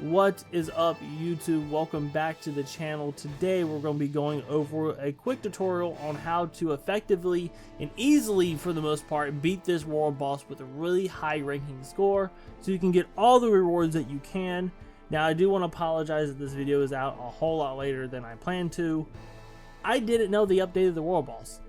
What is up, YouTube? Welcome back to the channel. Today we're going to be going over a quick tutorial on how to effectively and easily, for the most part, beat this world boss with a really high ranking score so you can get all the rewards that you can. Now, I do want to apologize that this video is out a whole lot later than I planned to. I didn't know they updated the world boss.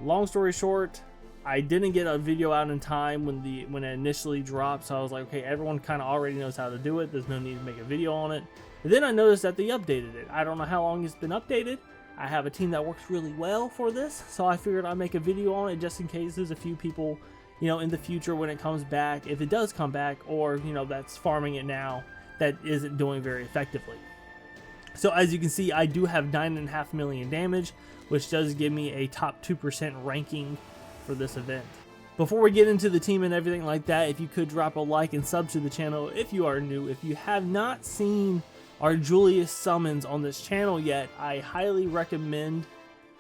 Long story short, I didn't get a video out in time when it initially dropped, so I was like, okay, everyone kind of already knows how to do it. There's no need to make a video on it. And then I noticed that they updated it. I don't know how long it's been updated. I have a team that works really well for this, so I figured I'd make a video on it just in case there's a few people, you know, in the future when it comes back, if it does come back, or, you know, that's farming it now, that isn't doing very effectively. So as you can see, I do have 9.5 million damage, which does give me a top 2% ranking for this event. Before we get into the team and everything like that, if you could drop a like and sub to the channel if you are new. If you have not seen our Julius summons on this channel yet, I highly recommend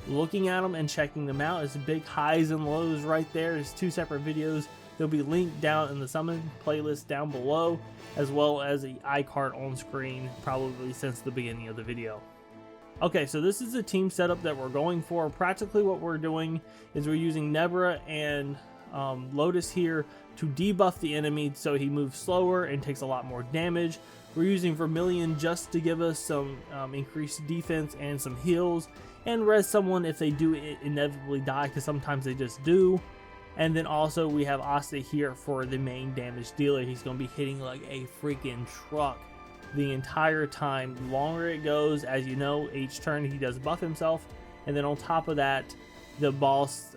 looking at them and checking them out. It's big highs and lows right there. It's two separate videos. They'll be linked down in the summon playlist down below, as well as an iCard on screen probably since the beginning of the video. Okay, so this is the team setup that we're going for. Practically what we're doing is we're using Nebra and Lotus here to debuff the enemy so he moves slower and takes a lot more damage. We're using Vermilion just to give us some increased defense and some heals, and res someone if they do inevitably die, because sometimes they just do. And then also we have Asta here for the main damage dealer. He's going to be hitting like a freaking truck the entire time. The longer it goes, as you know, each turn he does buff himself, and then on top of that, the boss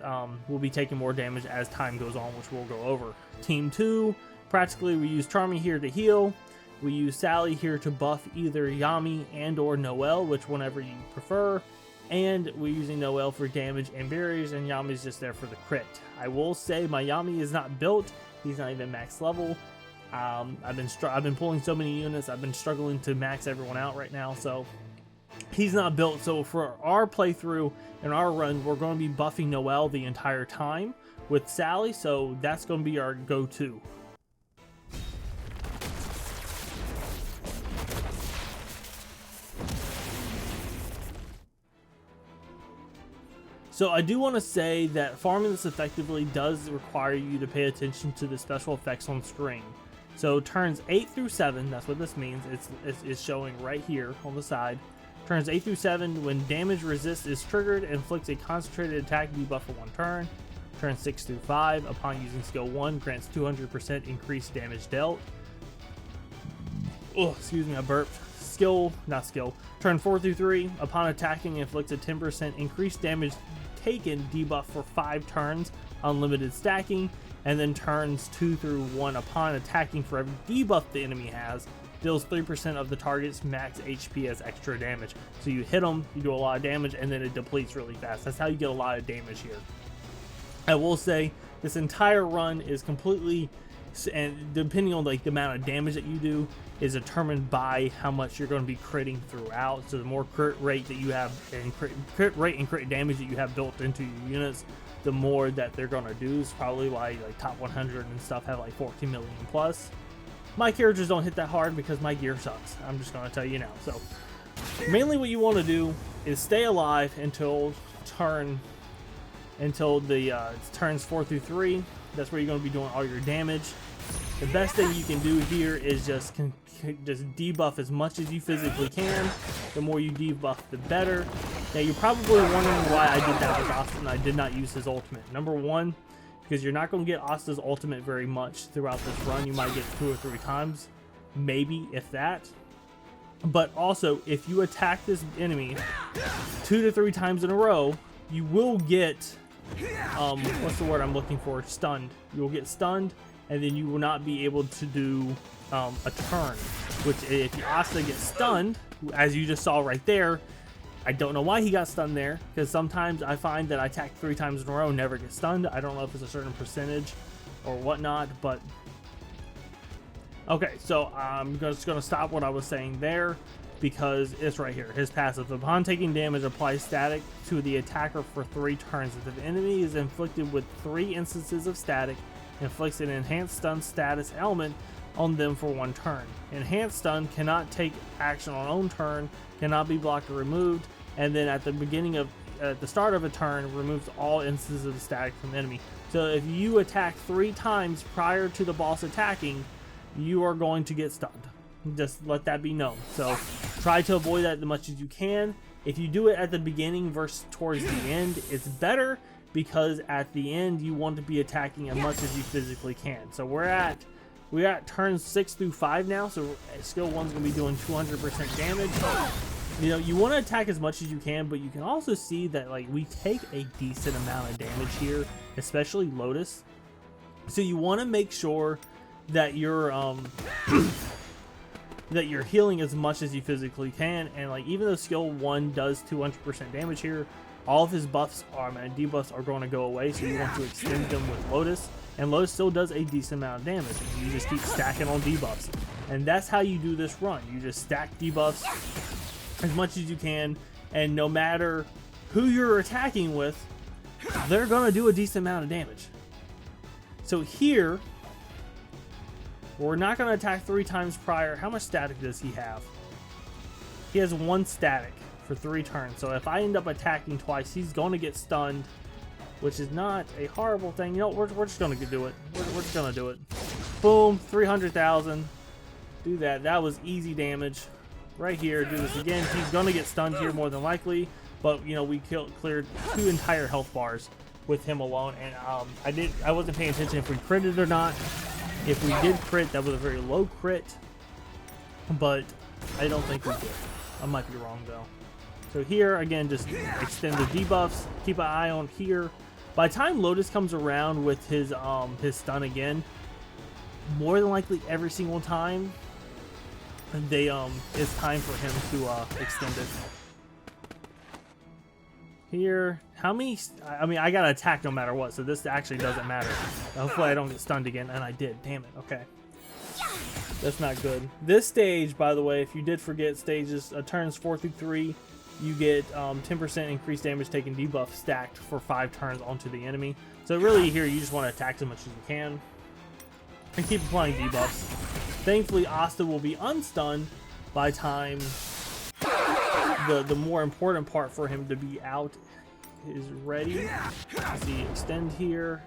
will be taking more damage as time goes on, which we'll go over. Team 2, practically we use Charmy here to heal. We use Sally here to buff either Yami and or Noelle, which whenever you prefer. And we're using Noelle for damage and barriers, and Yami's just there for the crit. I will say my Yami is not built. He's not even max level. I've been pulling so many units. I've been struggling to max everyone out right now, so he's not built. So for our playthrough and our run, we're going to be buffing Noelle the entire time with Sally, so that's going to be our go-to. So I do want to say that farming this effectively does require you to pay attention to the special effects on screen. So turns 8 through 7, that's what this means, it's showing right here on the side. Turns 8 through 7, when damage resist is triggered, inflicts a concentrated attack debuff for 1 turn. Turns 6 through 5, upon using skill 1, grants 200% increased damage dealt. Oh, excuse me, I burped. Turn 4 through 3, upon attacking, inflicts a 10% increased damage taken debuff for 5 turns, unlimited stacking. And then turns 2 through 1, upon attacking, for every debuff the enemy has, deals 3% of the target's max HP as extra damage. So you hit them, you do a lot of damage, and then it depletes really fast. That's how you get a lot of damage here. I will say this entire run is completely, and depending on like the amount of damage that you do, is determined by how much you're going to be critting throughout. So the more crit rate that you have, and crit rate and crit damage that you have built into your units, the more that they're gonna do. Is probably why like top 100 and stuff have like 14 million plus. My characters don't hit that hard because my gear sucks. I'm just gonna tell you now. So mainly what you want to do is stay alive until the turns 4 through 3. That's where you're gonna be doing all your damage. The best thing you can do here is just debuff as much as you physically can. The more you debuff, the better. Now you're probably wondering why I did that with Asta and I did not use his ultimate. Number one, because you're not going to get Asta's ultimate very much throughout this run. You might get 2 or 3 times, maybe if that. But also, if you attack this enemy 2 to 3 times in a row, you will get, what's the word I'm looking for? Stunned. You will get stunned, and then you will not be able to do a turn. Which, if Asta gets stunned, as you just saw right there, I don't know why he got stunned there, because sometimes I find that I attack 3 times in a row and never get stunned. I don't know if it's a certain percentage or whatnot, but okay, so I'm just going to stop what I was saying there, because it's right here. His passive: upon taking damage, applies static to the attacker for 3 turns. If the enemy is inflicted with 3 instances of static, inflicts an enhanced stun status element on them for 1 turn. Enhanced stun cannot take action on own turn, cannot be blocked or removed, and then at the start of a turn, removes all instances of static from the enemy. So if you attack 3 times prior to the boss attacking, you are going to get stunned. Just let that be known. So try to avoid that as much as you can. If you do it at the beginning versus towards the end, it's better, because at the end you want to be attacking as much as you physically can. So we're at turns 6 through 5 now, so skill 1's gonna be doing 200% damage. You know, you want to attack as much as you can, but you can also see that like we take a decent amount of damage here, especially Lotus. So you want to make sure that you're that you're healing as much as you physically can. And like, even though skill 1 does 200% damage here, all of his buffs and debuffs are going to go away, so you want to extend them with Lotus. And Lotus still does a decent amount of damage. You just keep stacking on debuffs. And that's how you do this run. You just stack debuffs as much as you can, and no matter who you're attacking with, they're going to do a decent amount of damage. So here, we're not going to attack 3 times prior. How much static does he have? He has 1 static for 3 turns. So if I end up attacking twice, he's going to get stunned, which is not a horrible thing. You know, we're just going to do it. We're just going to do it. Boom, 300,000. Do that. That was easy damage. Right here, do this again. He's going to get stunned here more than likely, but you know, we cleared 2 entire health bars with him alone. And I wasn't paying attention if we critted or not. If we did crit, that was a very low crit, but I don't think we did. I might be wrong though. So here again, just extend the debuffs. Keep an eye on here. By the time Lotus comes around with his stun again, more than likely every single time, it's time for him to extend it. Here, how many? I mean, I gotta attack no matter what, so this actually doesn't matter. Hopefully, I don't get stunned again, and I did. Damn it. Okay, that's not good. This stage, by the way, if you did forget, stages turns 4 through 3, you get 10% increased damage taken debuff stacked for 5 turns onto the enemy. So really, here you just want to attack as much as you can and keep applying debuffs. Thankfully, Asta will be unstunned by time the more important part for him to be out is ready. Let's see, extend here.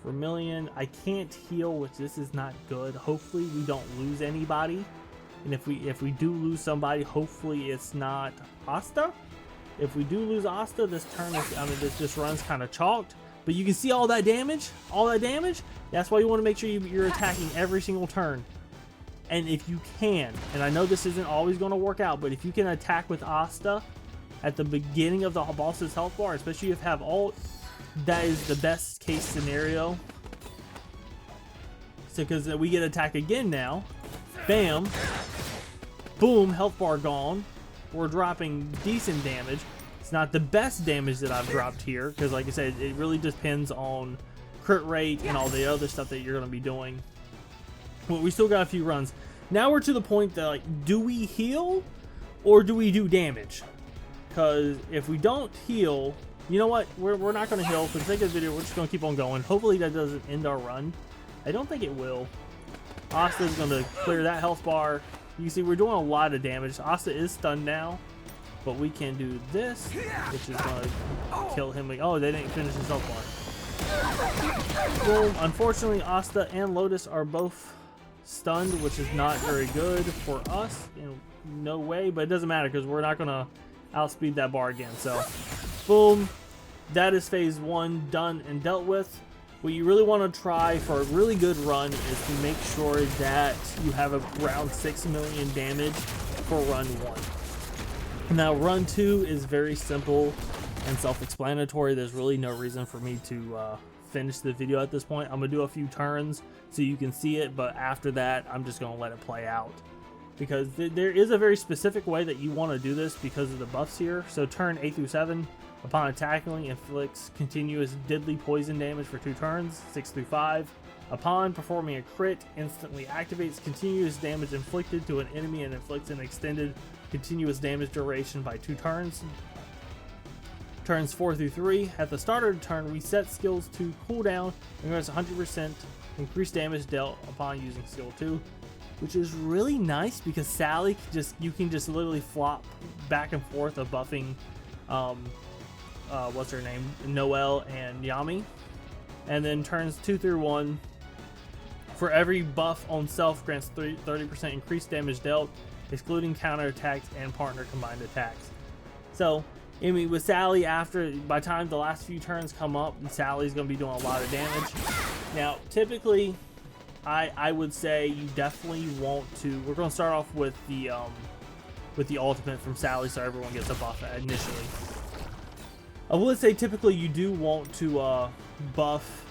Vermilion, I can't heal, which this is not good. Hopefully we don't lose anybody. And if we do lose somebody, hopefully it's not Asta. If we do lose Asta, this turn is, this run's kind of chalked. But you can see all that damage? All that damage? That's why you want to make sure you're attacking every single turn. And if you can, and I know this isn't always going to work out, but if you can attack with Asta at the beginning of the boss's health bar, especially if you have ult, that is the best case scenario. So because we get attack again now. Bam. Boom, health bar gone. We're dropping decent damage. It's not the best damage that I've dropped here, because like I said, it really depends on crit rate and all the other stuff that you're going to be doing. But we still got a few runs. Now we're to the point that, like, do we heal or do we do damage? Because if we don't heal, you know what? We're not going to heal. For the sake of the video, we're just going to keep on going. Hopefully that doesn't end our run. I don't think it will. Asta's going to clear that health bar. You can see we're doing a lot of damage. Asta is stunned now. But we can do this, which is going to kill him. Oh, they didn't finish his health bar. Boom. Unfortunately, Asta and Lotus are both stunned, which is not very good for us. In no way, but it doesn't matter because we're not going to outspeed that bar again. So, boom. That is phase 1 done and dealt with. What you really want to try for a really good run is to make sure that you have around 6 million damage for run 1. Now, run 2 is very simple and self-explanatory. There's really no reason for me to finish the video at this point. I'm going to do a few turns so you can see it, but after that, I'm just going to let it play out. Because there is a very specific way that you want to do this because of the buffs here. So turn 8 through 7, upon attacking, inflicts continuous deadly poison damage for 2 turns. 6 through 5. Upon performing a crit, instantly activates continuous damage inflicted to an enemy and inflicts an extended continuous damage duration by 2 turns. Turns 4 through 3. At the start of the turn, reset skills to cooldown and grants 100% increased damage dealt upon using skill 2, which is really nice because Sally you can just literally flop back and forth of buffing what's her name, Noelle and Yami. And then turns 2 through 1, for every buff on self grants 30% increased damage dealt, excluding counter attacks and partner combined attacks. So I mean, with Sally, by the time the last few turns come up, Sally's going to be doing a lot of damage. Now, typically, I would say you definitely want to. We're going to start off with the ultimate from Sally, so everyone gets a buff initially. I would say typically you do want to buff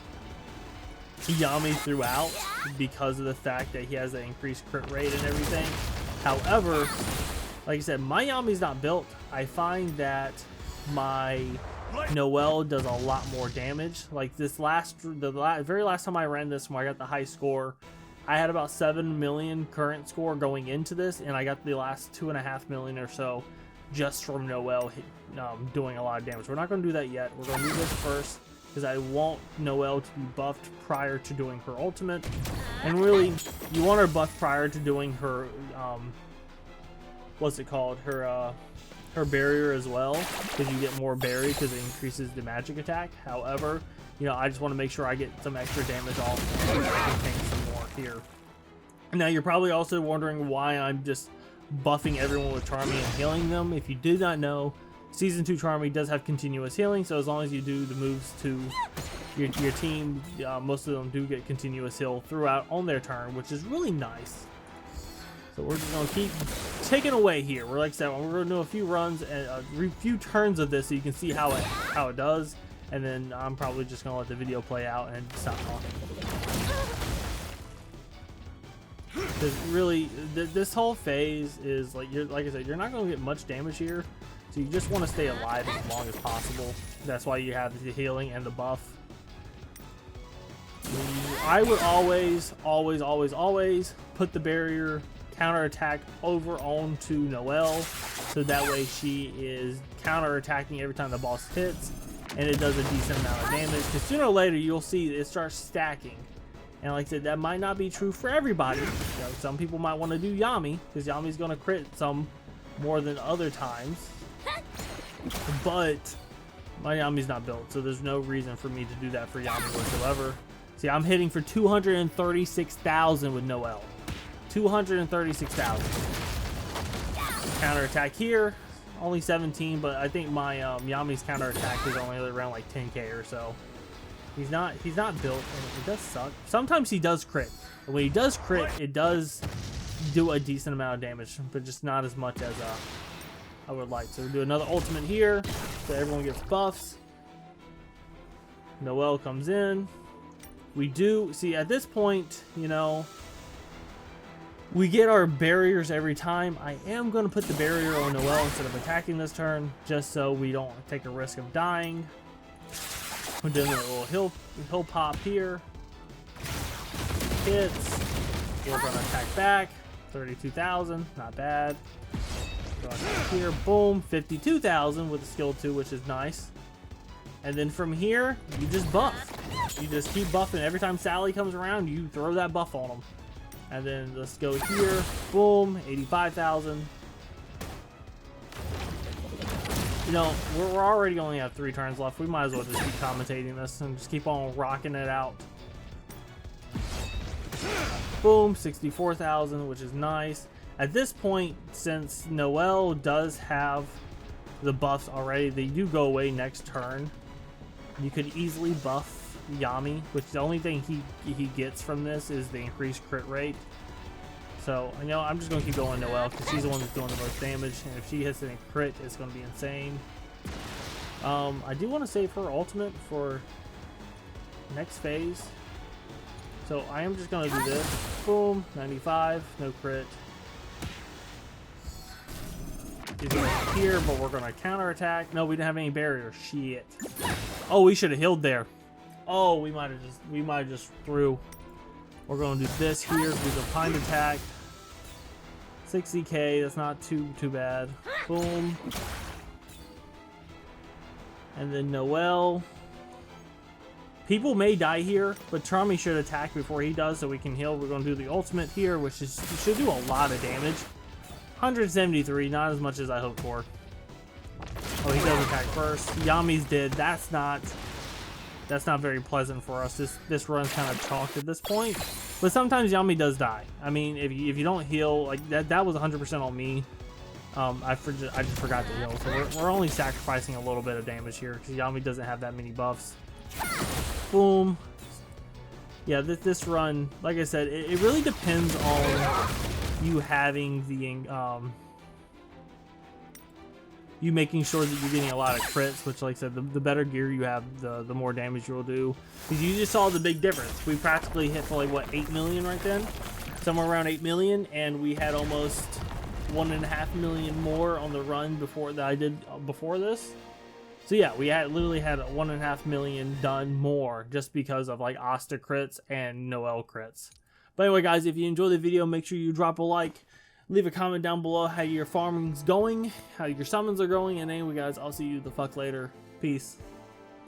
Yami throughout because of the fact that he has an increased crit rate and everything. However, like I said, my Yami's not built. I find that my Noelle does a lot more damage. Like this very last time I ran this, when I got the high score, I had about 7 million current score going into this, and I got the last 2.5 million or so just from Noelle doing a lot of damage. We're not going to do that yet. We're going to do this first because I want Noelle to be buffed prior to doing her ultimate, and really, you want her buffed prior to doing her what's it called, her barrier as well, because you get more barrier because it increases the magic attack. However, you know, I just want to make sure I get some extra damage off and I can tank some more here. Now you're probably also wondering why I'm just buffing everyone with Charmy and healing them. If you did not know, Season 2 Charmy does have continuous healing, so as long as you do the moves to your team, most of them do get continuous heal throughout on their turn, which is really nice. So we're just going to keep taking away here. We're like I said, we're going to do a few runs and a few turns of this so you can see how it does. And then I'm probably just going to let the video play out and stop talking. Because really, this whole phase is like I said, you're not going to get much damage here. So you just want to stay alive as long as possible. That's why you have the healing and the buff. I would always put the barrier counterattack over onto Noelle, so that way she is counterattacking every time the boss hits, and it does a decent amount of damage, because sooner or later you'll see it starts stacking. And like I said, that might not be true for everybody. You know, some people might want to do Yami, because Yami's going to crit some more than other times, but my Yami's not built, so there's no reason for me to do that for Yami whatsoever. See, I'm hitting for 236,000 with Noelle. 236,000. Counterattack here, only 17, but I think my Yami's counterattack is only around like 10k or so. He's not built, and it does suck. Sometimes he does crit. And when he does crit, it does do a decent amount of damage, but just not as much as I would like. So we'll do another ultimate here, so everyone gets buffs. Noelle comes in. We do see at this point, you know, we get our barriers every time. I am going to put the barrier on Noelle instead of attacking this turn, just so we don't take a risk of dying. We're doing a little hill pop here. Hits. We're going to attack back. 32,000, not bad. Go attack here, boom, 52,000 with the skill 2, which is nice. And then from here, you just buff. You just keep buffing. Every time Sally comes around, you throw that buff on them. And then let's go here, boom, 85,000. You know, we're already only have 3 turns left. We might as well just keep commentating this and just keep on rocking it out. Boom, 64,000, which is nice. At this point, since Noelle does have the buffs already, they do go away next turn. You could easily buff Yami, which the only thing he gets from this is the increased crit rate. So, you know, I'm just going to keep going Noelle because she's the one that's doing the most damage, and if she hits a crit, it's going to be insane. I do want to save her ultimate for next phase. So I am just going to do this. Boom, 95, no crit. He's going to here, but we're going to counterattack. No, we didn't have any barrier. Shit. Oh, we should have healed there. Oh, we might have just threw. We're going to do this here. Do the pine attack. 60k. That's not too bad. Boom. And then Noel. People may die here, but Charmy should attack before he does so we can heal. We're going to do the ultimate here, which should do a lot of damage. 173, not as much as I hoped for. Oh, he does attack first. Yami's dead. That's not very pleasant for us. This run's kind of chalked at this point. But sometimes Yami does die. I mean, if you don't heal, like that was 100% on me. I just forgot to heal. So we're only sacrificing a little bit of damage here because Yami doesn't have that many buffs. Boom. Yeah, this run, like I said, it really depends on you having the you making sure that you're getting a lot of crits, which, like I said, the better gear you have, the more damage you'll do. Because you just saw the big difference. We practically hit for like what, 8 million right then, somewhere around 8 million, and we had almost 1.5 million more on the run before that I did before this. So yeah, we literally had 1.5 million done more just because of like Asta crits and Noel crits. But anyway, guys, if you enjoyed the video, make sure you drop a like, leave a comment down below how your farming's going, how your summons are going, and anyway, guys, I'll see you the fuck later. Peace.